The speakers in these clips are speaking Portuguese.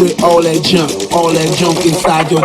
with all that junk inside your.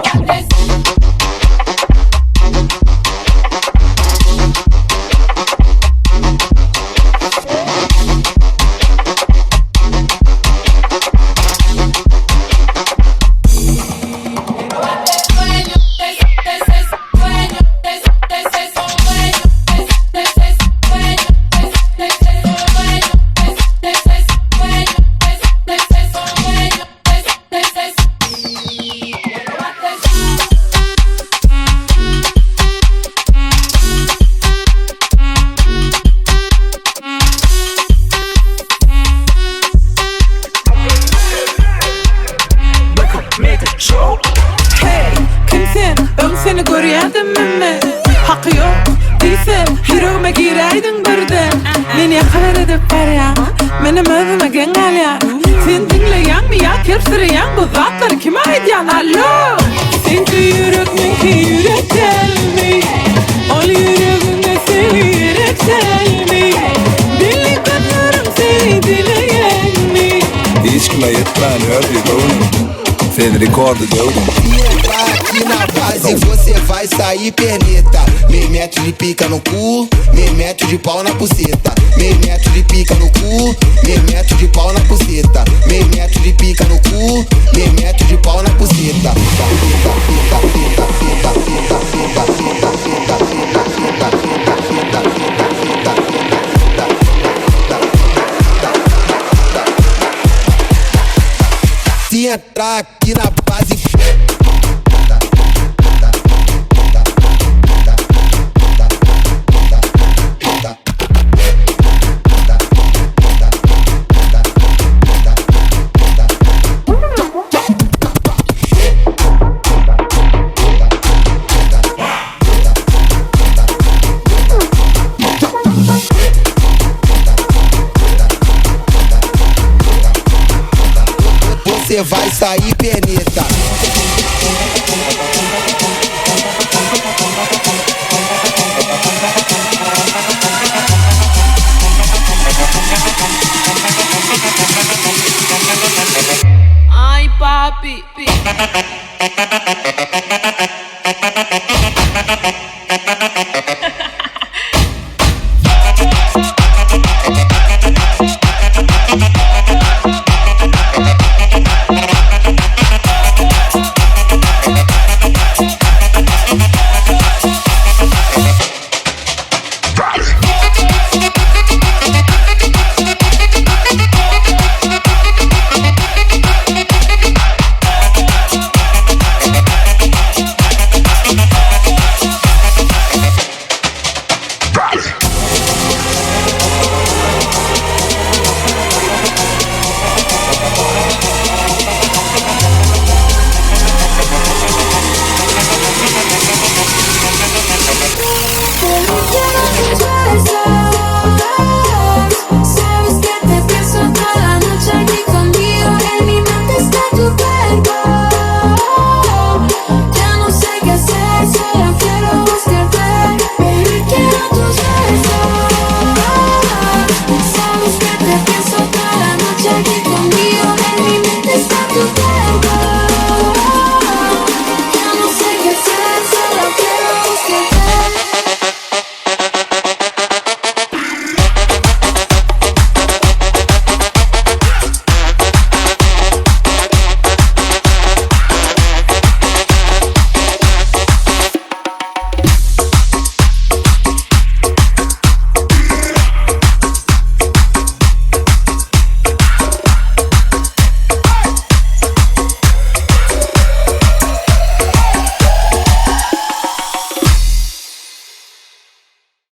Recordo, deu. Aqui na base você vai sair perneta. Meio metro de pica no cu, meio metro de pau na buceta. Meio metro de pica no cu, meio metro de pau na buceta. Meio metro de pica no cu, meio metro de pau na buceta. Se entrar aqui na base. Você vai sair perneta. Ai, papi.